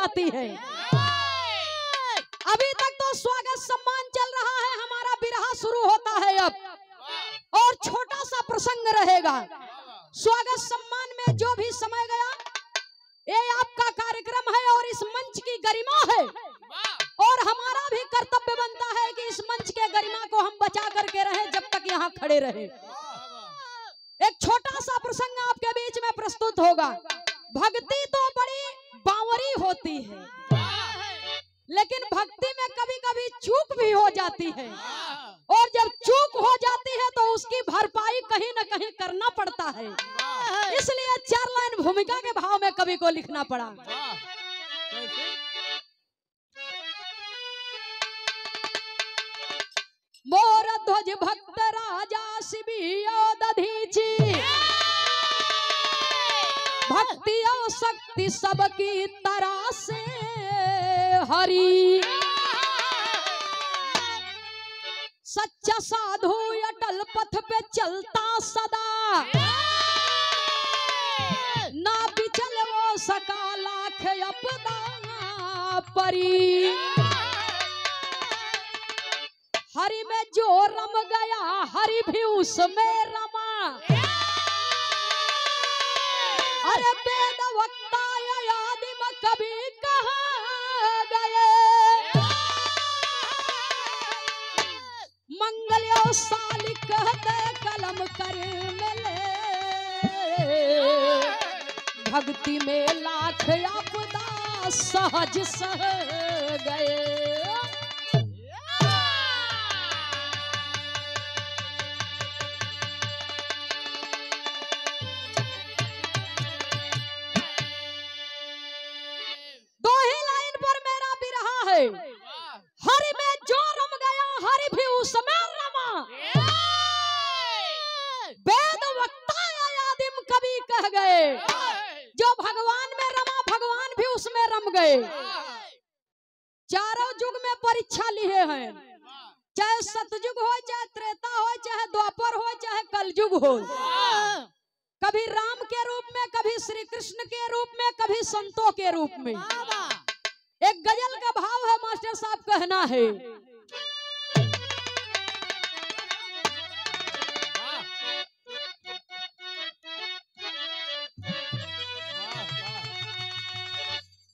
जाती है। अभी तक तो स्वागत सम्मान चल रहा है, हमारा बिरहा शुरू होता है अब और छोटा सा प्रसंग रहेगा। स्वागत सम्मान में जो भी समय गया, ये आपका कार्यक्रम है और इस मंच की गरिमा है और हमारा भी कर्तव्य बनता है कि इस मंच के गरिमा को हम बचा करके रहें जब तक यहाँ खड़े रहे। एक छोटा सा प्रसंग आपके बीच में प्रस्तुत होगा। भक्ति तो बड़ी बावरी होती है, लेकिन भक्ति में कभी कभी चूक भी हो जाती है और जब चूक हो जाती है तो उसकी भरपाई कहीं न कहीं करना पड़ता है। इसलिए 4 लाइन भूमिका के भाव में कवि को लिखना पड़ा। मोर ध्वज भक्त राजा शिबियो दधीची, भक्ति और शक्ति सबकी तरह से हरी। सच्चा साधु अटल पथ पे चलता सदा, ना बिचल वो सका लाख अपदा परी। हरि में जो रम गया हरि भी उसमें रमा, अरे वेद वक्ता आदिम कभी कहाँ गए। मंगल और साली कहते कलम कर मिले, भक्ति में लाख आपदा सहज सह गए। हरि में जो रम गया हरि भी उसमें रमा, वेद वक्ता आदिम कवि कह गए। जो भगवान में रमा भगवान भी उसमें रम गए। चारों युग में परीक्षा लिए हैं, चाहे सतयुग हो, चाहे त्रेता हो, चाहे द्वापर हो, चाहे कलयुग हो। कभी राम के रूप में, कभी श्री कृष्ण के रूप में, कभी संतों के रूप में। एक गजल का भाव है, मास्टर साहब कहना है,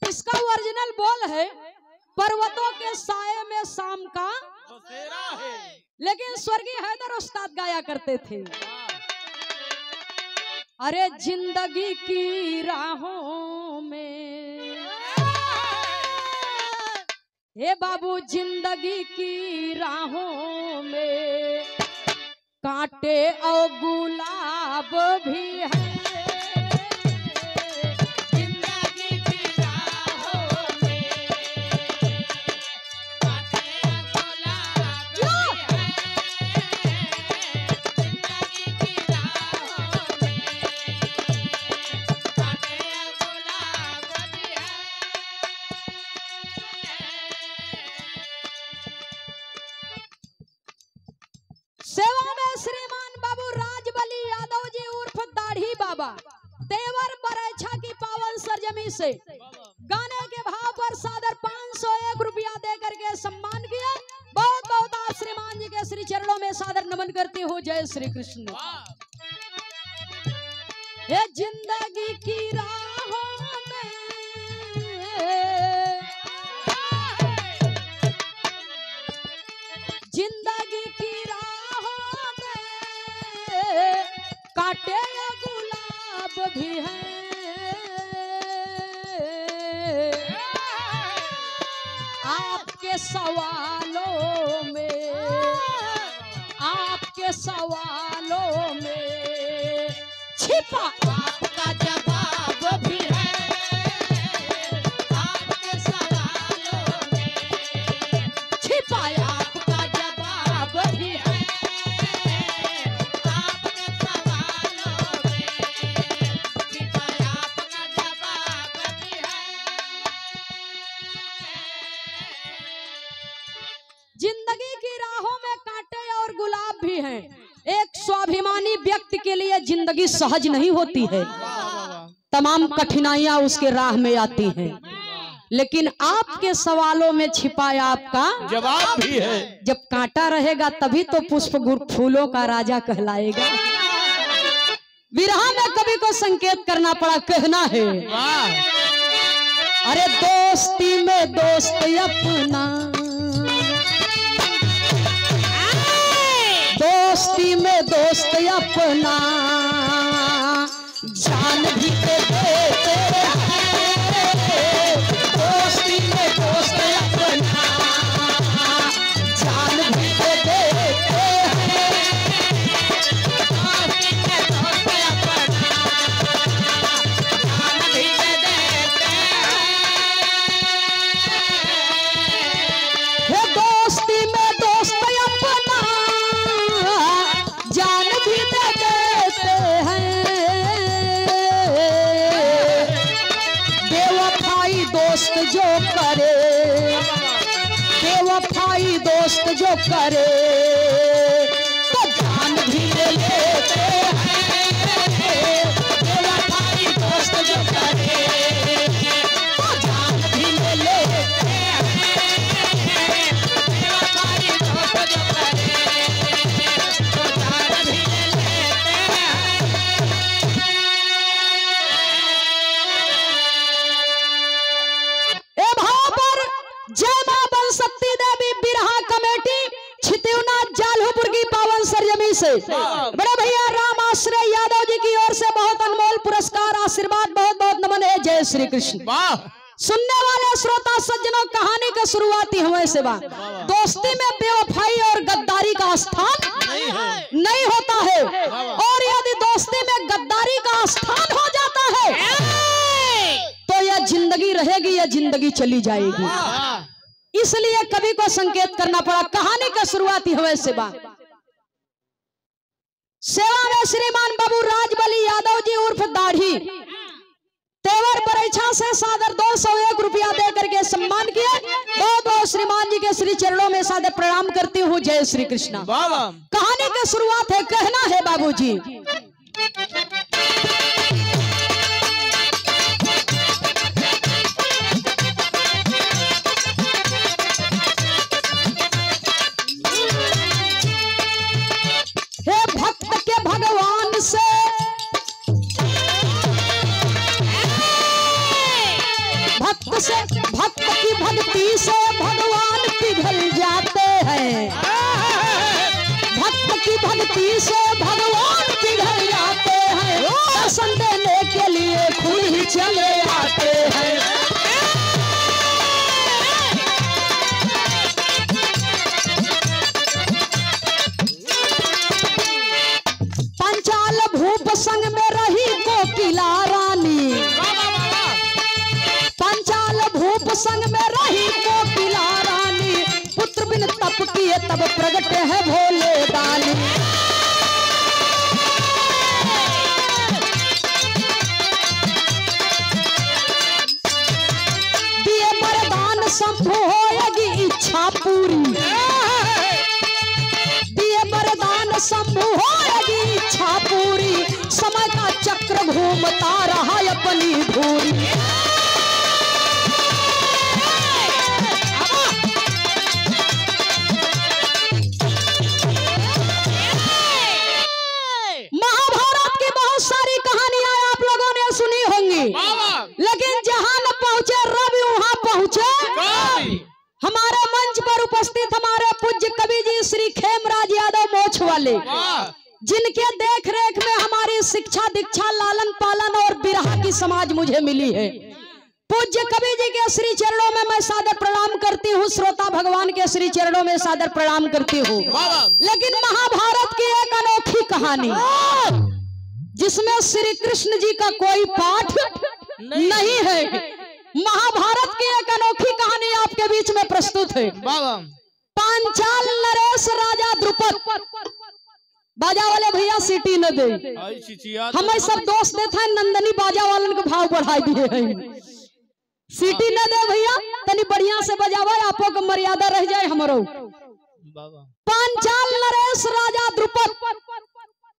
इसका ओरिजिनल बोल है, पर्वतों के साए में शाम का है, लेकिन स्वर्गीय हैदर उस्ताद गाया करते थे। अरे जिंदगी की राहों में, हे बाबू जिंदगी की राहों में कांटे और गुलाब भी है। जिंदगी की राहों में कांटे और गुलाब भी है। जिंदगी की राहों में कांटे और गुलाब भी है। सेवा में श्रीमान बाबू राजबली यादव जी उर्फ दाढ़ी बाबा, तेवर बरैछा की पावन सरजमी से गाने के भाव पर सादर 501 रुपया दे करके सम्मान किया। बहुत बहुत आप श्रीमान जी के श्री चरणों में सादर नमन करती हूँ। जय श्री कृष्ण। ये जिंदगी की राहों में जिंदगी की राहों में कांटे गुलाब भी है। आपके सवालों में, आपके सवालों में छिपा आपका जवाब भी है। आपके सवालों में छिपा आपका जवाब भी है। आपके सवालों में छिपा आपका जवाब भी है। जिंदगी की राहों में कांटे और गुलाब भी हैं। एक स्वाभिमानी व्यक्ति के लिए जिंदगी सहज नहीं होती है, तमाम कठिनाइयां उसके राह में आती हैं। लेकिन आपके सवालों में छिपा आपका जवाब भी है। जब कांटा रहेगा तभी तो पुष्प फूलों का राजा कहलाएगा। विरह में कवि को संकेत करना पड़ा, कहना है अरे दोस्ती में दोस्त अपना, दोस्ती में दोस्त अपना जान भी दे देते हैं, दोस्ती में दोस्त अपना जान भी दे देते हैं, दोस्ती में दोस्त अपना जान भी दे देते हैं, दोस्ती में दोस्त अपना जान भी दे देते हैं, बेवफाई दोस्त जो करे, बेवफाई दोस्त जो करे तो जान भी ले लेते हैं, बेवफाई दोस्त जो करे तो जान भी ले लेते हैं, बेवफाई दोस्त जो करे तो जान भी ले लेते हैं। ए भाव पर जय मां बनशक्ति देवी बिरहा कमेटी छितिवनाथ जालहपुर की पावन सरजमी से बड़े भैया राम आश्रय यादव जी की ओर से बहुत अनमोल पुरस्कार आशीर्वाद बहुत बहुत नमन है। जय श्री कृष्ण। सुनने वाले श्रोता सज्जनों, कहानी का शुरुआती हमें से बात, दोस्ती में बेवफाई और गद्दारी का स्थान नहीं होता है, और यदि दोस्ती में गद्दारी का स्थान हो जाता है तो यह जिंदगी रहेगी या जिंदगी चली जाएगी। इसलिए कवि को संकेत करना पड़ा। कहानी का शुरुआती हमें से बात, सेवा में श्रीमान बाबू राजबली यादव जी उर्फ दाढ़ी तेवर परीक्षा से सादर 201 रुपया दे करके सम्मान किए। बहुत बहुत श्रीमान जी के श्री चरणों में सादर प्रणाम करती हूँ। जय श्री कृष्ण। कहानी की शुरुआत है, कहना है बाबूजी, हे भक्त के भगवान से भक्त की भक्ति से भगवान पिघल जाते हैं, भक्त की भक्ति से भगवान पिघल जाते हैं, दर्शन देने के लिए खुद ही चले आते हैं। पंचाल भूप संग में रही कोकिला रानी, पंचाल भूप संग में रही कोकिला रानी, पुत्र बिन तप किए तब प्रगट है भोले दानी। दिए वरदान शंभु होएगी इच्छा पूरी, दिए वरदान शंभु होएगी इच्छा पूरी, समय का चक्र घूमता रहा अपनी धूरी। महाभारत की बहुत सारी कहानियां आप लोगों ने सुनी होंगी, लेकिन जहां न पहुंचे रवि वहां पहुंचे। हमारे मंच पर उपस्थित हमारे पूज्य कवि जी श्री खेमराज यादव मोछ वाले, जिनके देख रेख में हमारी शिक्षा दीक्षा लालन पालन और बिरहा की समाज मुझे मिली है। पूज्य कवि जी के श्री चरणों में मैं सादर प्रणाम करती हूँ, श्रोता भगवान के श्री चरणों में सादर प्रणाम करती हूँ। लेकिन महाभारत की एक अनोखी कहानी जिसमें श्री कृष्ण जी का कोई पाठ नहीं है, महाभारत की एक अनोखी कहानी आपके बीच में प्रस्तुत है। पांचाल नरेश राजा द्रुपद, बाजा वाले भैया सीटी न दे, हमें सब दोस्त देते हैं नंदनी बाजा वालन के भाव बढ़ा दिए हैं। सीटी न दे भैया, तनी बढ़िया से बजावा, आपो को मर्यादा रह जाए हमरो। पांचाल नरेश राजा द्रुपद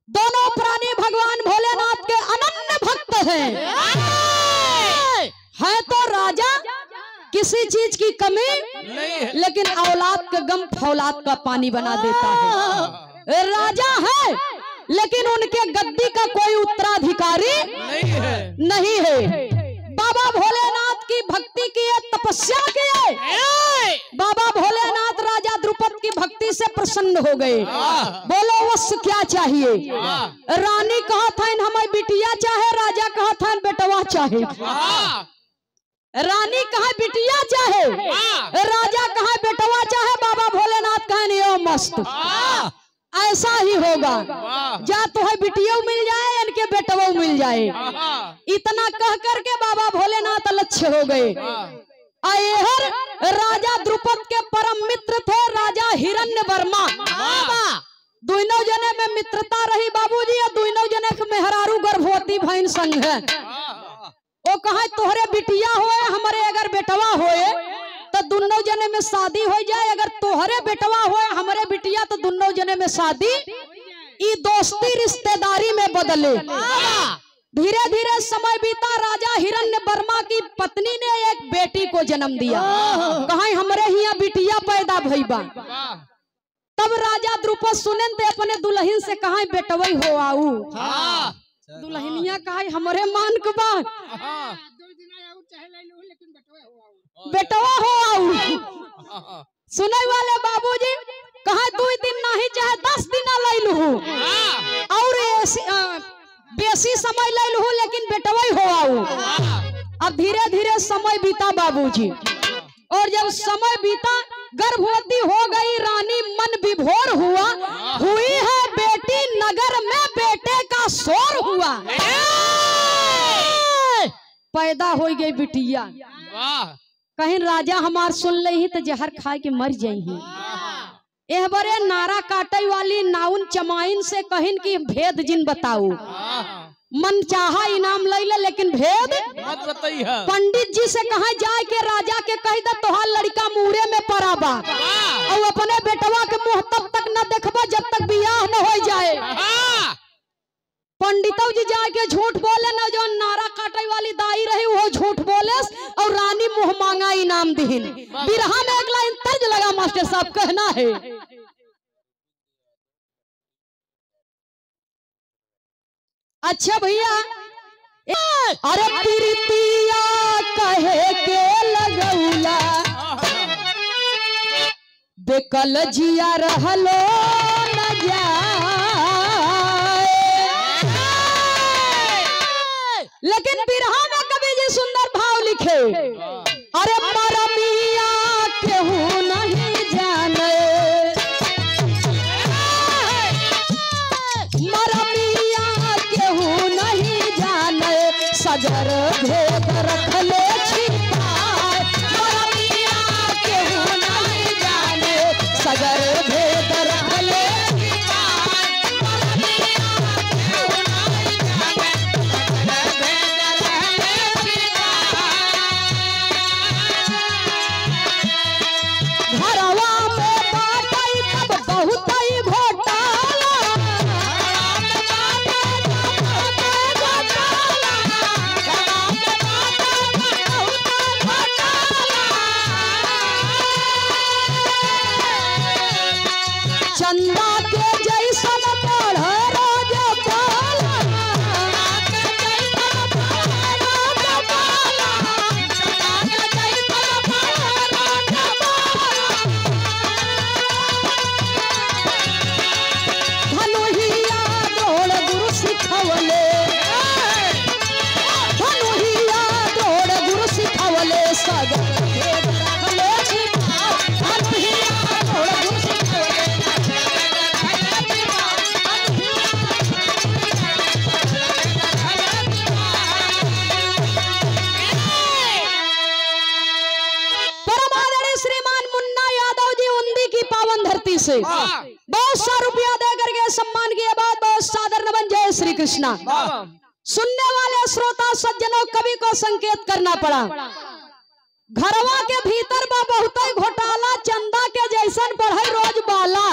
दोनों प्राणी भगवान भोलेनाथ के अनन्य भक्त हैं। है तो राजा किसी चीज की कमी नहीं है। लेकिन औलाद का गम फौलाद का पानी बना देता है। राजा है लेकिन उनके गद्दी का कोई उत्तराधिकारी नहीं है। बाबा भोलेनाथ की भक्ति की तपस्या किए, बाबा भोलेनाथ राजा द्रुपद की भक्ति से प्रसन्न हो गए। बोलो वश क्या चाहिए? रानी कहा था हमें बिटिया चाहे, राजा कहा था बेटवा चाहे। रानी कहा बिटिया चाहे, राजा कहा बेटवा चाहे, बाबा भोलेनाथ कहा नहीं मस्त ऐसा ही होगा, जा तो है बिटिया मिल जाए इनके बेटवा मिल जाए। इतना कह करके बाबा भोलेनाथ लक्ष्य हो गए। अयहर राजा द्रुपद के परम मित्र थे राजा हिरण्यवर्मा। दोनों जने में मित्रता रही बाबूजी, और दोनों जने के मेहरारू गर्भवती भैन संग है। वो कहा तोहरे बिटिया होए हमारे अगर बेटवा होए तो दोनों जने में शादी हो जाए, अगर तोहरे बेटवा होए हमारे बिटिया तो दोनों जने में शादी। ई दोस्ती रिश्तेदारी में बदले। धीरे धीरे समय बीता, राजा हिरण्यवर्मा की पत्नी ने एक बेटी को जन्म दिया। कहा हमरे यहाँ बिटिया पैदा भईबा। तब राजा द्रुपद सुने थे अपने दुल्हन से कहा बेटवई हो आऊ। दुल्हनिया कहा हमारे मान के बा बेटवा हो आऊ। सुने वाले बाबूजी कहा 2 दिन नहीं चाहे 10 दिन ले लू और बेसी समय ले लू लेकिन बेटवा हो आऊ। अब धीरे धीरे समय बीता बाबूजी, और जब समय बीता गर्भवती हो गई रानी, मन विभोर हुआ। हुई है बेटी नगर में बेटे का शोर हुआ। पैदा हो गई बिटिया। कहीं राजा हमार सुन ले तो जहर खाए के मर जाई। एह बरे नारा काटे वाली नाउन चमाइन से कहिन की भेद जिन बताऊ। मन चाहा इनाम ले ले लेकिन भेद मत बताइए। पंडित जी से कहा जाए के राजा के कही दे तोहार लड़का मुहरे में पराबा, और अपने बेटवा के मुंह तब तक न देखबा जब तक बियाह न हो जाए। पंडितों जी जाके झूठ बोले न, जो नारा काटे वाली दाई रही वो झूठ बोले और रानी मुंह मांगा इनाम दिहिन। बिरहा में एक लाइन तर्ज लगा मास्टर साहब, कहना है अच्छा भैया अरे प्रीतिया कहे के लगौला बेकल जिया रहलो न जाए। लेकिन बिरहा में कवि जी सुंदर भाव लिखे, अरे मरमिया केहू नहीं जाने, मरमिया केहू नहीं जाने, सगर भेद रख ले छिपाए। मरमिया केहू नहीं जाने, सगर भेद रख ले चंदा के जैसन बढ़ रोज बाला, धनुहिया दौड़ गुरु सिखवले, धनुहिया दौड़ गुरु सिखवले, सगर भेद रखले छिपाए। धनुहिया दौड़ गुरु सिखवले से बहुत सा रुपया दे करके सम्मान किए बाद बहुत सादर नमन। जय श्री कृष्णा। सुनने वाले श्रोता सज्जनों कवि को संकेत करना पड़ा। घरवा के भीतर बा बहुत घोटाला, चंदा के जैसन बढ़े रोज बाला।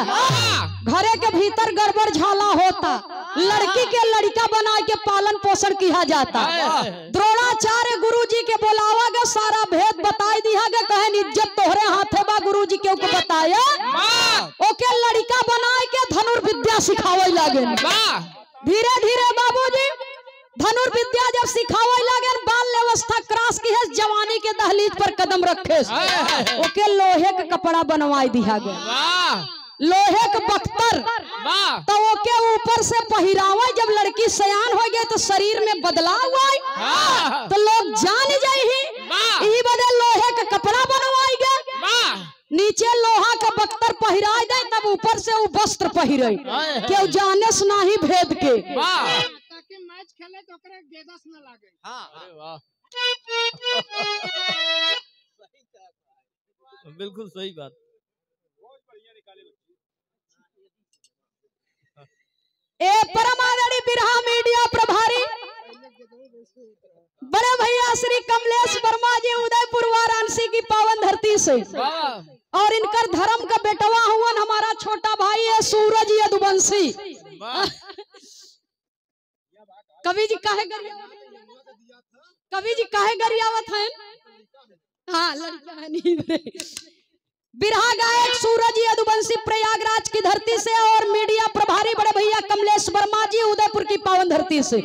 घरे के भीतर गड़बड़ झाला होता होता, लड़की के लड़का बना के पालन पोषण किया जाता। द्रोणाचार्य गुरुजी के बोलावा गया, सारा भेद बताई दिया गया, कहन इज्जत तोहरे हाथे बा। गुरुजी के ओके बताया, ओके लड़का बना के धनुर्विद्या सिखावे लगे। धीरे धीरे बाबूजी धनुर्विद्या जब सिखावे लगे, बाल अवस्था क्रॉस की है, जवानी के दहलीज पर कदम रखे, ओके लोहे का कपड़ा बनवाई दिया गया, लोहे का बख्तर, तो ओके ऊपर से पहिरावा। जब लड़की सयान हो गई तो शरीर में बदलाव हुआ, तो लोग जान जाए ही बदे लोहे का कपड़ा बनवाई गए, नीचे लोहा का बख्तर पहिराई दे, तब ऊपर से वो वस्त्र पहिरे, क्यों जाने से नहीं भेद के, ताकि मैच खेले तो ओकरे गेदस न लागे। अरे वाह, बिल्कुल सही बात। ए परमादड़ी बिरहा मीडिया प्रभारी बड़े भैया श्री कमलेश वर्मा जी उदयपुर वाराणसी की पावन धरती से, और इनकर धर्म का बेटवा हुआ हमारा छोटा भाई है सूरज यदुवंशी। कवि जी काहे गरियावत हैं? हाँ, लड़का है नहीं। बिरहा गायक सूरज यदुवंशी प्रयागराज की धरती से, और मीडिया प्रभारी बड़े भैया कमलेश वर्मा जी उदयपुर की पावन धरती से।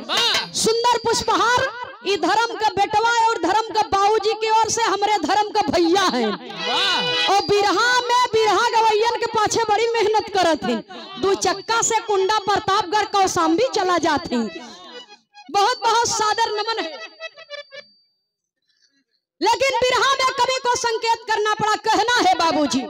सुंदर पुष्पहार ये धर्म का बेटवा है, और धर्म का बाबूजी की ओर से हमारे धर्म का भैया है। और बिरहा में बिरहा गवैयन के पाछे बड़ी मेहनत करत थी, 2 चक्का से कुंडा प्रतापगढ़ कौशाम्बी चला जाती। बहुत बहुत सादर नमन है, लेकिन बिरहा में कवि को संकेत करना पड़ा, कहना है बाबूजी।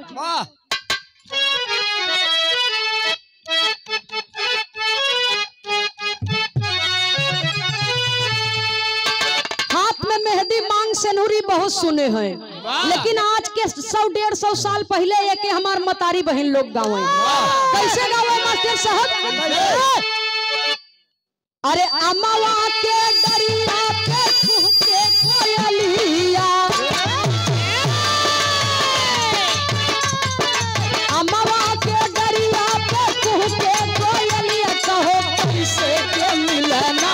हाथ में मेहंदी मांग सेनुरी बहुत सुने हैं, लेकिन आज के 100-150 साल पहले एक हमार मतारी बहन लोग गावे। कैसे गावे मास्टर साहब? अरे अमवा के दरिया पे कुहके कोयलिया, अमवा के दरिया पे कुहके कोयलिया, कहो कैसे के मिलना,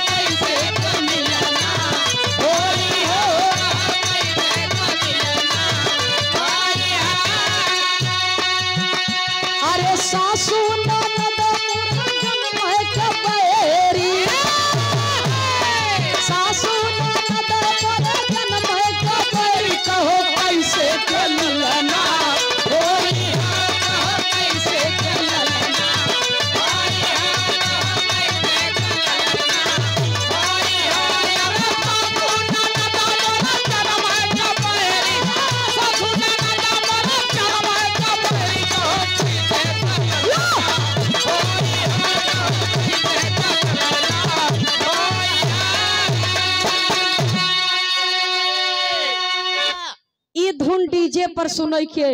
कैसे के मिलना, अरे सासू डीजे पर सुनई के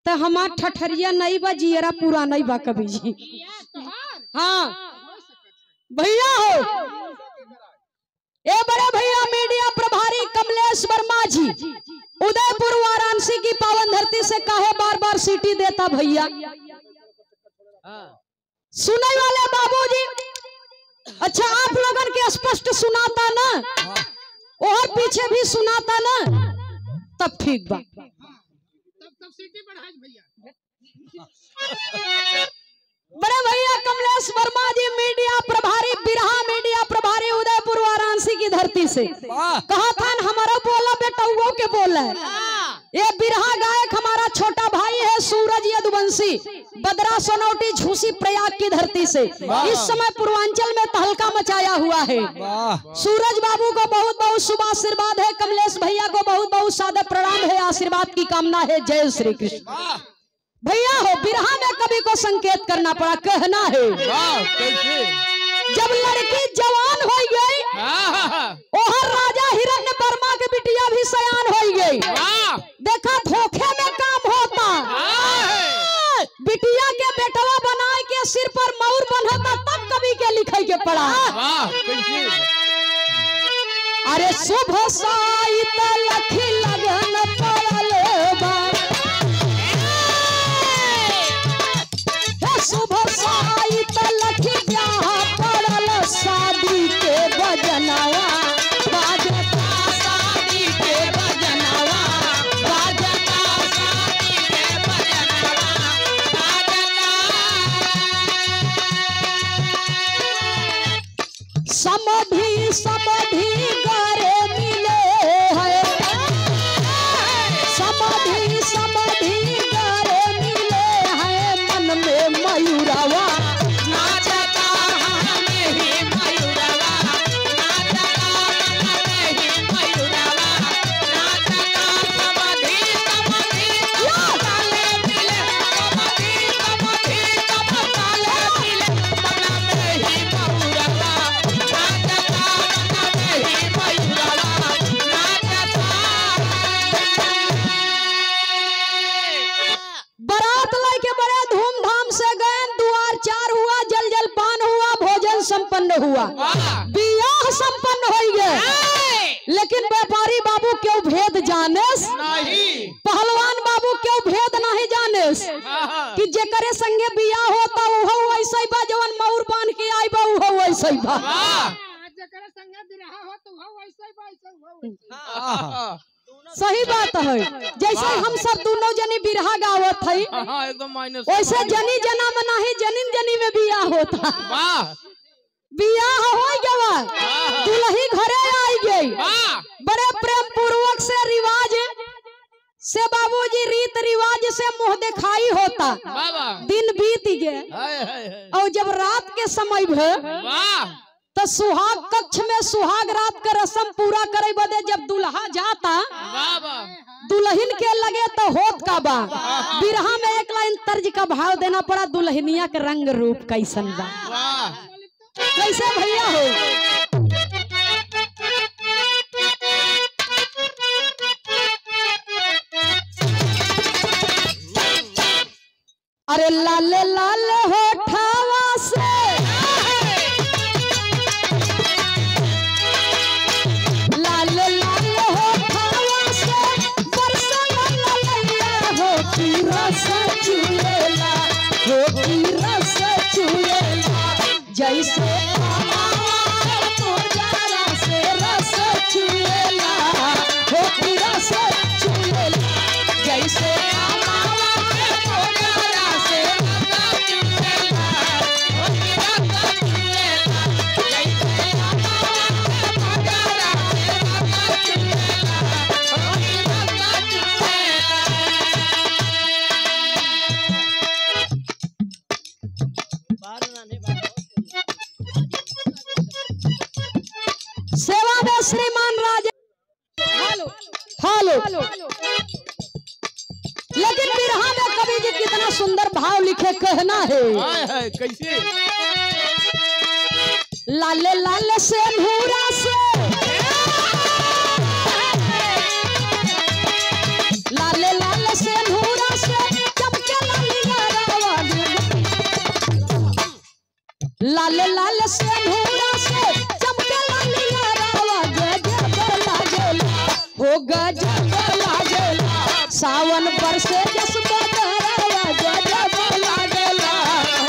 तो हमार ठठरिया नहीं बा, जियरा पूरा नहीं बा कभी जी। हाँ भैया हो, ए बड़े भैया मीडिया प्रभारी कमलेश वर्मा जी उदयपुर वाराणसी की पावन धरती से काहे बार बार सीटी देता भैया? सुनने वाले बाबूजी, अच्छा आप लोगन के स्पष्ट सुनाता ना, और पीछे भी सुनाता ना, तब ठीक बा। तब सीटी बढ़ाई भैया। बड़े भैया कमलेश वर्मा जी मीडिया प्रभारी, बिरहा मीडिया प्रभारी उदयपुर वाराणसी की धरती से। कहा था हमारा बोला बेटा वो के बोला है। ये बिरहा गायक हमारा छोटा भाई है सूरज यदुवंशी, बदरा सोनौटी झूसी प्रयाग की धरती से। इस समय पूर्वांचल में तहलका मचाया हुआ है। सूरज बाबू को बहुत बहुत शुभ आशीर्वाद है, कमलेश भैया को बहुत बहुत सादर प्रणाम है, आशीर्वाद की कामना है। जय श्री कृष्ण। भैया हो, बिरहा में कवि को संकेत करना पड़ा, कहना है जब लड़की जवान हो गई, ओहर राजा हिरण्य वर्मा के बिटिया भी सयान हो गई। देखा धोखे में काम होता, बिटिया के बेटवा बनाए के सिर पर मौर बंधता, तब कवि के लिखे के पड़ा। अरे शुभ साइत लखी लगन पड़ल बा, शुभ साइत लखी ब्याह पड़ल, शादी के बजनवा बाजता, शादी के बजनवा बाजता, शादी के बजनवा बाजता। समधी समधी गरे मिले है, समधी समधी गरे मिले है, मन में मयूरवा नाचता, हमें ही मयूरवा नाचता, हमें ही मयूरवा नाचता। समधी समधी ताले मिले, समधी समधी ताले मिले, मन में ही मयूरवा नाचता, हमें ही मयूरवा नाचता। बारात लेके बड़े धूमधाम से गए, दुआर चार हुआ, जल जल पान हुआ, भोजन संपन्न हुआ, बियाह संपन्न हो गए। लेकिन व्यापारी बाबू क्यों भेद जानेस, पहलवान बाबू क्यों भेद नहीं जानेस कि जेकरे संगे बियाह होता वो वैसे ही बा, जवन मऊर बांध के आई बा वो वैसे ही बा। जकरा संगे बिरहा हो तो हो वैसे ही वैसे हो। सही बात है, जैसे हम सब दोनों जनी बिरहा गावत है, एकदम माइनस, वैसे जनी जना में नहीं, जनीन जनी में बियाह होता। बियाह हो गया, दुल्ही घरे आई गई, बड़े प्रेम पूर्वक से रिवाज से बाबूजी रीत रिवाज से मुंह दिखाई होता। दिन बीत गए और जब रात के समय भे तो सुहाग कक्ष में सुहाग रात का रस्म पूरा करे बदे जब दुल्हा जाता, दुल्हन के लगे तो होत का बा। बिरहा में एक लाइन तर्ज का भाव देना पड़ा, दुल्हनिया के रंग रूप कैसन बा, कैसे भैया हो। अरे लाल लाल होठवा से लाल लाल होठवा से बरसल ललैया, हो की रस चुएला, हो की रस चुएला, जैसे तो जरा से रस चुएला, हो की रस चुएला, जैसे सेवा में श्रीमान राजे। हेलो लेकिन बिरहा में कवि जी कितना सुंदर भाव लिखे, कहना है कैसे। लाले लाले से नूरा से, लाले लाले से नूरा से चमके लाले लाले से नूरा से चमके हो गजब लागेला, सावन बरसे जस बदरवा गजब लागेला,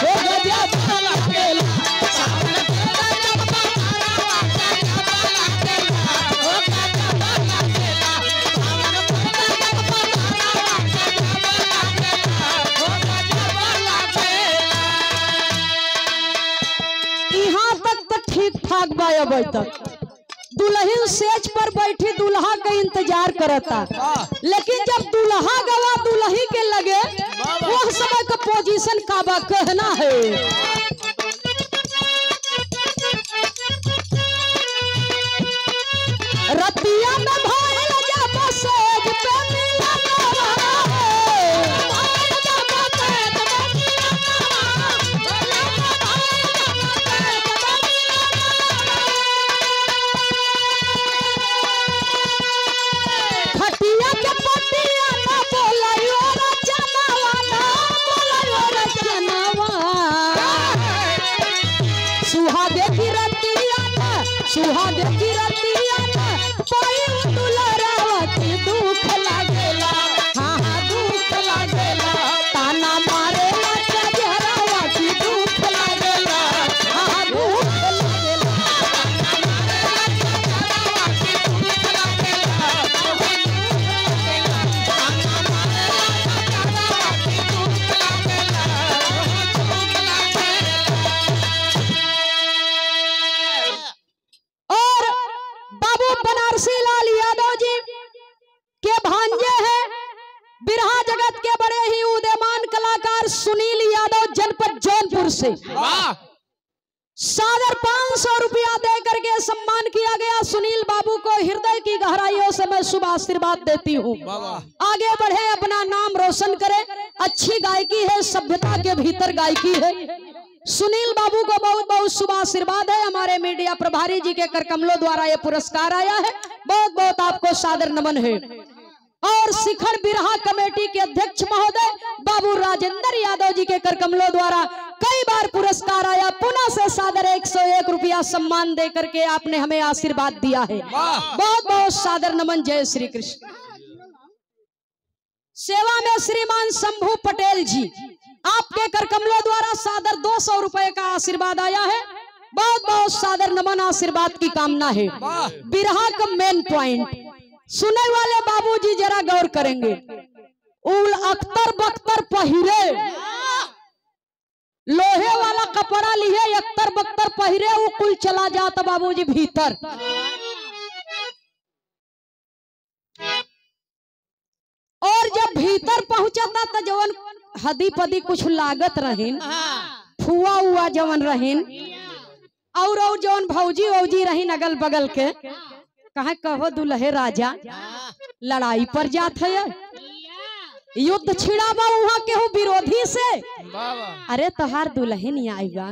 हो गजब लागेला, सावन बरसे जस बदरवा गजब लागेला, हो गजब लागेला, सावन बरसे जस बदरवा गजब लागेला, हो गजब लागेला। यहाँ तक तो ठीक ठाक बा, अभी तक दुल्हन सेज पर बैठी दुल्हा का इंतजार करता, लेकिन जब दुल्हा गवा दुल्ही के लगे वो समय का पोजीशन का बा, कहना है। रतिया में भइल जब सेज पे सुहागे की रतिया से वाह सादर 500 रुपया दे करके सम्मान किया गया। सुनील बाबू को हृदय की गहराइयों से मैं शुभ आशीर्वाद देती हूँ। आगे बढ़े, अपना नाम रोशन करे। अच्छी गायकी है, सभ्यता के भीतर गायकी है। सुनील बाबू को बहुत बहुत शुभ आशीर्वाद है। हमारे मीडिया प्रभारी जी के करकमलों द्वारा ये पुरस्कार आया है। बहुत बहुत आपको सादर नमन है। और शिखर बिरहा कमेटी के अध्यक्ष महोदय बाबू राजेंद्र यादव जी के करकमलों द्वारा कई बार पुरस्कार आया। पुनः से सादर 101 रुपया सम्मान दे करके आपने हमें आशीर्वाद दिया है। बहुत बहुत सादर नमन। जय श्री कृष्ण। सेवा में श्रीमान शंभू पटेल जी, आपके करकमलों द्वारा सादर 200 रुपए का आशीर्वाद आया है। बहुत बहुत सादर नमन, आशीर्वाद की कामना है। बिरहा का मेन पॉइंट सुने वाले बाबूजी जरा गौर करेंगे। उल अख्तर बख्तर पहिरे, लोहे वाला कपड़ा लिए अख्तर बख्तर पहिरे, वो कुल चला जाता बाबूजी भीतर। और जब भीतर पहुंचता तो जवन हदी पदी कुछ लागत रहीन, फुआ हुआ जवन रहीन, और जवन भौजी वौजी रहीन अगल बगल के, कहा कहो दुल्हे राजा लड़ाई पर जात है, युद्ध छिड़ावा वहां केहू विरोधी से। अरे तोहार दुल्हन आईगा,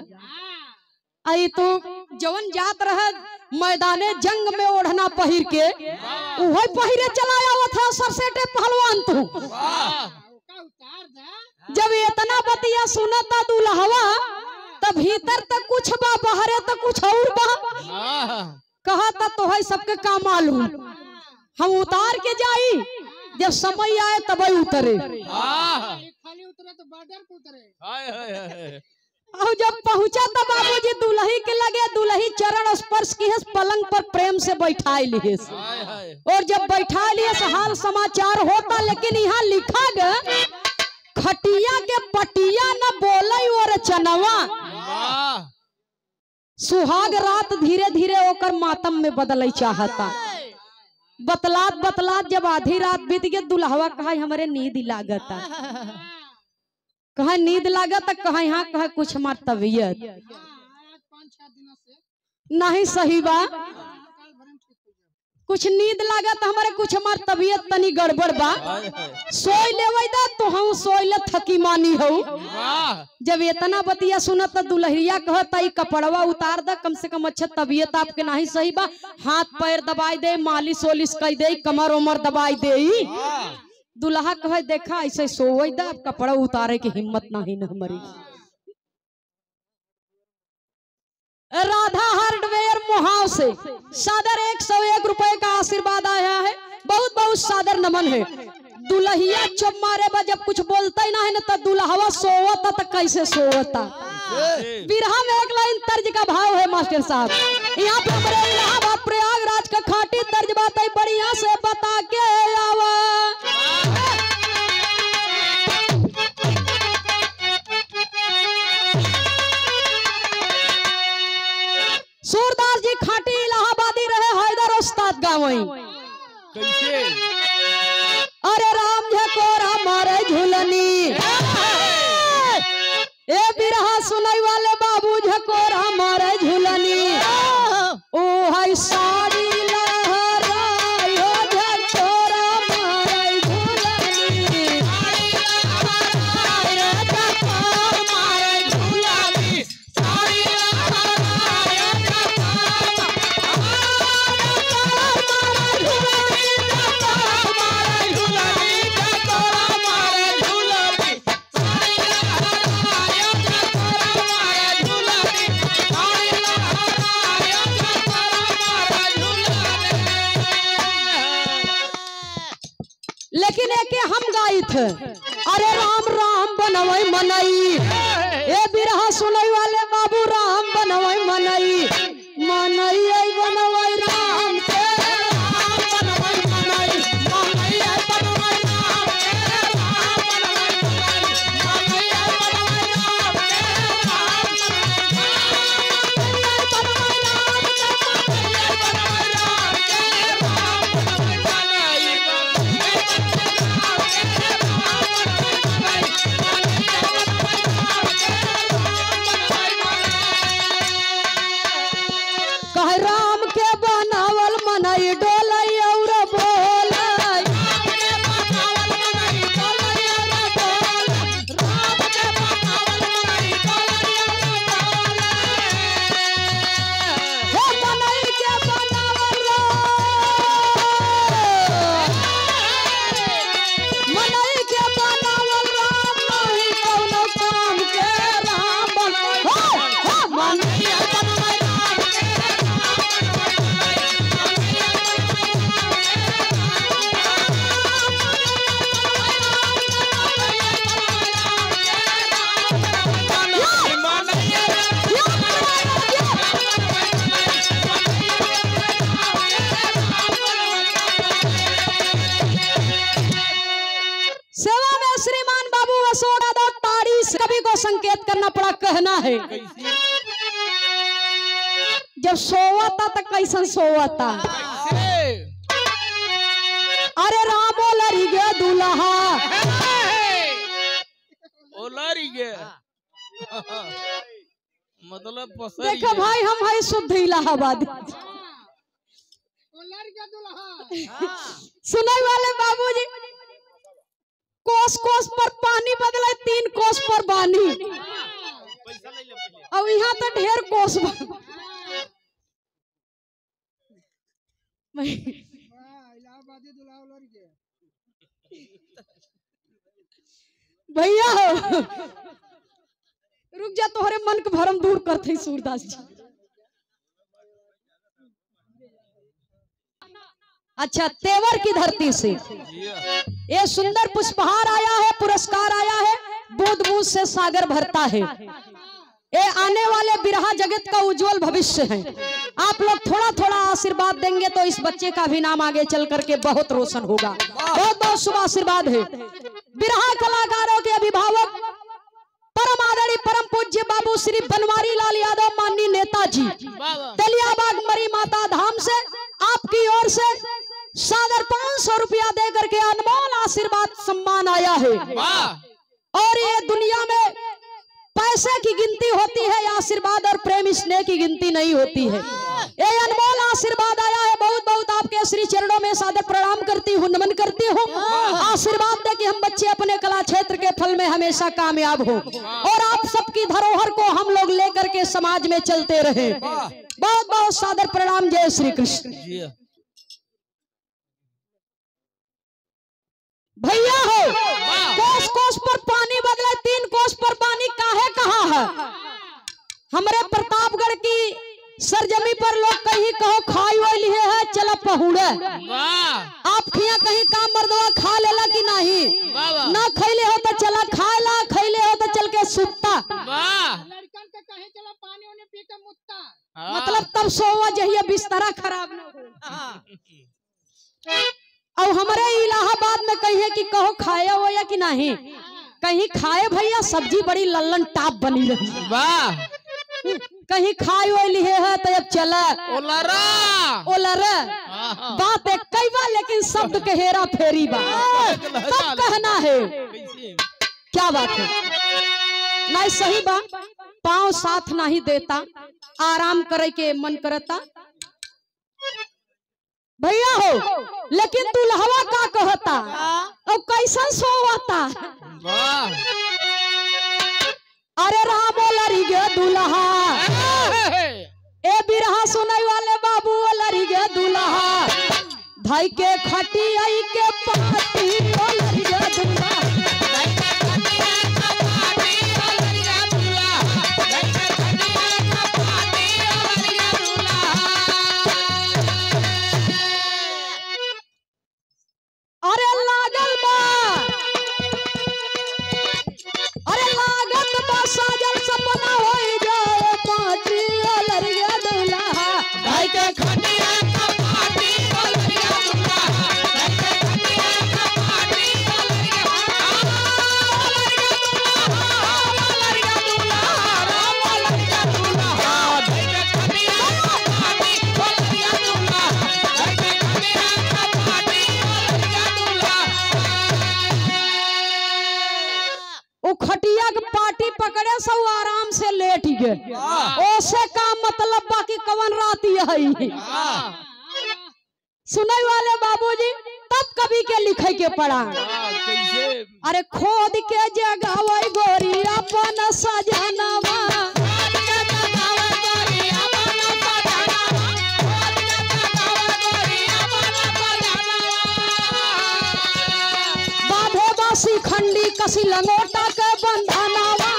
आई तो जवन जात रहे मैदाने जंग में ओढ़ना पहिर के, वही पहिरे चला आवत है सरसेटे पहलवान तू। जब इतना बतिया सुनता दुल्हवा, तब भीतर तक कुछ बा, बाहरे तक कुछ और बा। कहा था तो है सबके काम मालूम, हम उतार के जाई, जब समय आए तब उतरे। खाली उतरे तो बॉर्डर पे उतरे। और जब पहुंचा तो बाबूजी दुल्ही के लगे, दुल्ही चरण स्पर्श की है, पलंग पर प्रेम से बैठा लिए। और जब बैठा लिए हाल समाचार होता, लेकिन यहाँ लिखा गया खटिया के पटिया न बोले और चनवा। सुहाग रात धीरे धीरे होकर मातम में बदल चाहता। बतलात बतलात जब आधी रात बीत गई, दुल्हवा कहा हमारे नींद लागता। कहा नींद लागत, कहा यहाँ कहा कुछ हमार तबीयत 5-6 दिनों से नहीं सही बा, कुछ नींद लागत हमारे, कुछ हमार तबीयत तनी गड़बड़ बा, सोई लेवे दा तो हम सोई ले थकी मानी हो। जब इतना बतिया सुनत तो दुल्हरिया कहता ई कपड़वा उतार दा, कम से कम अच्छा तबीयत आपके नहीं सही बा, हाथ पैर दबाई दे, मालिश वालिश कर दे, कमर उमर दबाई दे। दुल्हा कहे देखा ऐसे सोई दा, कपड़ा उतारे की हिम्मत नहीं न हमारी। राधा हार्डवेयर मुहाव से सादर 101 रुपए का आशीर्वाद आया है। बहुत बहुत सादर नमन है। दुल्हिया चुप मारे बा, जब कुछ बोलता ही ना है ना, तो दुल्हवा सोवता तो कैसे सोवता। बिरहा में एक लाइन तर्ज का भाव है मास्टर साहब, यहाँ पे हमारे इलाहाबाद प्रयागराज का खाटी तर्ज बात है, बढ़िया से बता के आवा। सूरदास जी खाटी इलाहाबादी रहे, हैदर उस्ताद गावई। कैसे? अरे राम झकोरा मारे झुलनी, ए बिरहा सुनाई वाले बाबू झकोरा मारे झुलनी। ओ है साड़ी लहराई हो झकोरा मारे झुलनी। लेकिन एक हम गाई थे, अरे राम राम बनवई मनई, ए बिरहा सुनई वाले बाबू राम बनवई मनई, मनई बनवई राम के, राम बनवई मनई, मनई बनवई राम के, राम बनवई मनई, मनई बनवई राम के, राम बनवई राम के, कह राम के बनावल मनई डोलई और बोलई हे मनई के बनावल मनई के बनावल राम नहीं कौनो काम के राम बनई हो मनई सेवा में श्रीमान बाबू असोड़ा दो ताड़ी से कभी को संकेत करना पड़ा कहना है कैसे जब सोवता तो कैसन सोवता कैसे अरे रामो लरी गया दूल्हा ओलारी गे मतलब पसरी देखो भाई हम है शुद्ध इलाहाबाद वो लड़ गया दुल्हा सुनाई वाले बाबूजी कोस कोस पर पानी बदले 3 कोस पर बानी पैसा ले ले पहले अब यहाँ तो ढेर कोस इलाहाबादी दुल्हा वो लड़ गया भैया हो रुक जा तोहरे मन के भरम दूर करते सूरदास जी अच्छा तेवर की धरती से ये सुंदर पुष्पहार आया है पुरस्कार आया है बूंद बूंद से सागर भरता है ये आने वाले बिरहा जगत का उज्जवल भविष्य है आप लोग थोड़ा थोड़ा आशीर्वाद देंगे तो इस बच्चे का भी नाम आगे चल करके बहुत रोशन होगा बहुत बहुत शुभ आशीर्वाद है बिरहा कलाकारों के अभिभावक परम आदरणीय परम पूज्य बाबू श्री बनवारी लाल यादव माननीय नेताजी तेलियाबाग मरी माता धाम से आपकी ओर से सादर 500 रुपया दे करके अनमोल आशीर्वाद सम्मान आया है और ये दुनिया में पैसे की गिनती होती है आशीर्वाद और प्रेम स्नेह की गिनती नहीं होती है ये अनमोल आशीर्वाद आया है बहुत बहुत आपके श्री चरणों में सादर प्रणाम करती हूँ नमन करती हूँ आशीर्वाद दे कि हम बच्चे अपने कला क्षेत्र के फल में हमेशा कामयाब हो और आप सबकी धरोहर को हम लोग लेकर के समाज में चलते रहे बहुत बहुत सादर प्रणाम जय श्री कृष्ण भैया हो कोस कोस पर पानी बदले 3 कोस पर पानी काहे कहा है हमरे प्रतापगढ़ की सरजमी पर लोग कहीं कहो खाई वाली है चला पहुड़े आप खिया कहीं काम मर्दवा खा लेला कि नहीं ना खैले हो तो चला खाएला खैले हो तो चल के सुत्ता लड़कन के कहे चला पानी उन्हें पी के मुत्ता मतलब तब सोवा जहिया बिस्तरा खराब न हो और हमारे इलाहाबाद में कहिए कि कहो खाया हो या कि नहीं कहीं खाए भैया सब्जी बड़ी लल्लन टाप बनी रही वाह कहीं खाए हुए लिए है तो अब चला ओलारा ओलरा बात एक कई बार लेकिन शब्द के हेरा फेरी बात तब कहना है कैसे क्या बात है नहीं सही बात पाँव साथ नहीं देता आराम करे के मन करता भैया हो लेकिन दुल्हवा का कहता और कैसन सोवाता वाह अरे राम लरी गे दुल्हा ए बिरहा सुनाई वाले बाबू लरी गे दुल्हा भाई के खटी आई के पाटी लरी गे दुल्हा अरे लागल बा अरे लागत बा साजल सपना होई जाए पाटी लरी गे दुल्हा भाई के खटिया का पाटी लरी गे दुल्हा भाई के खटिया का पाटी लरी गे का मतलब बाकी कवन रात यही सुनने वाले बाबूजी तब कवि के लिखे के पड़ा। कैसे अरे खोद के जगावई गोरी अपन सजनवा बाधे बासी खंडी कसी लंगोटा के बंधनवा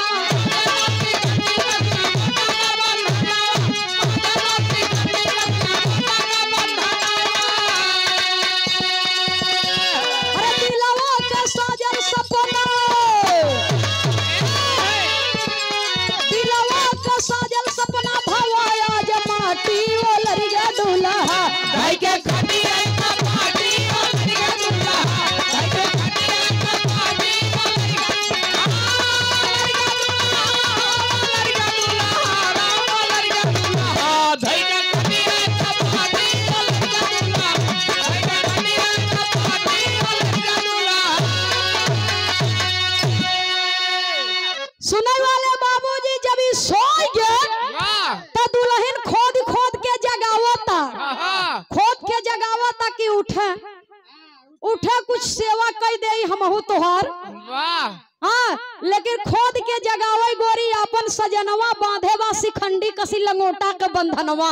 सुनने वाले बाबूजी जब ही सोई गए तो दुल्हन खोद खोद के जगावता खोद के जगावता कि उठे उठे कुछ सेवा कई दे हमहू तोहार हाँ लेकिन खोद के जगावे गोरी अपन सजनवा बांधे वासी खंडी कसी लंगोटा के बंधनवा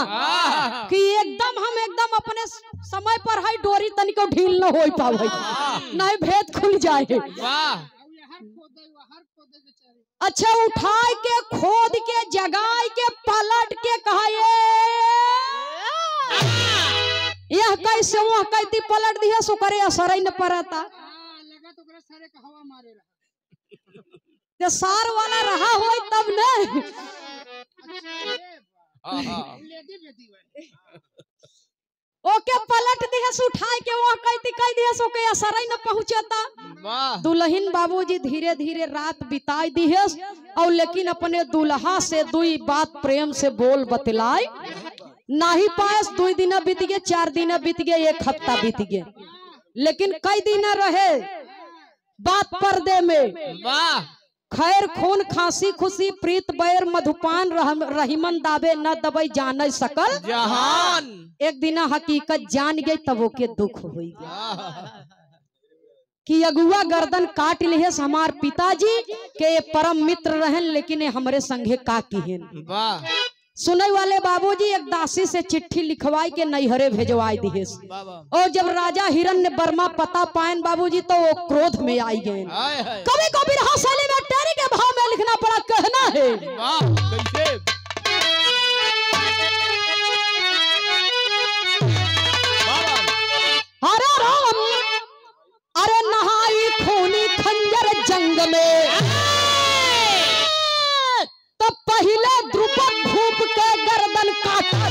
कि एकदम अपने समय पर है डोरी तनिको ढील न हो पावे नहीं भेद खुल जाए। अच्छा उठाए के खोद के जगाए के पलट के कहा यह कैसे वह कहती पलट दिया सो करे असर ही न पड़ता लगा तो करे सारे का हवा मारे ते सार वाला रहा हो तब न ओके पलट दिया सो उठाए के वह कहती कह दिया सो के असर ही न पहुंचता। दुल्हन बाबूजी धीरे धीरे रात बिताई दिहस और लेकिन अपने दुल्हा से दुई बात प्रेम से बोल बतलाई नहीं पास 2 दिन बीत गए 4 दिन बीत गए 1 हफ्ता बीत गए लेकिन कई दिन रहे बात पर्दे में खैर खून खांसी खुशी प्रीत बैर मधुपान रहीमन दावे न दबई जान सकल जहान एक दिन हकीकत जान गई तब ओके दुख हुई कि अगुआ गर्दन काट लिए हमार पिताजी के परम मित्र रहन लेकिन हमरे संगे का किहन। सुनने वाले बाबूजी एक दासी से चिट्ठी लिखवाई के नैहरे भेजवाई दिए और जब राजा हिरण्य वर्मा पता पायन बाबूजी तो वो क्रोध में आई गए। कभी कभी हंसली में टेरी के भाव में लिखना पड़ा कहना है अरे राम अरे नहाई खूनी खंजर जंग में तो पहले द्रुपद धूप के गर्दन काटा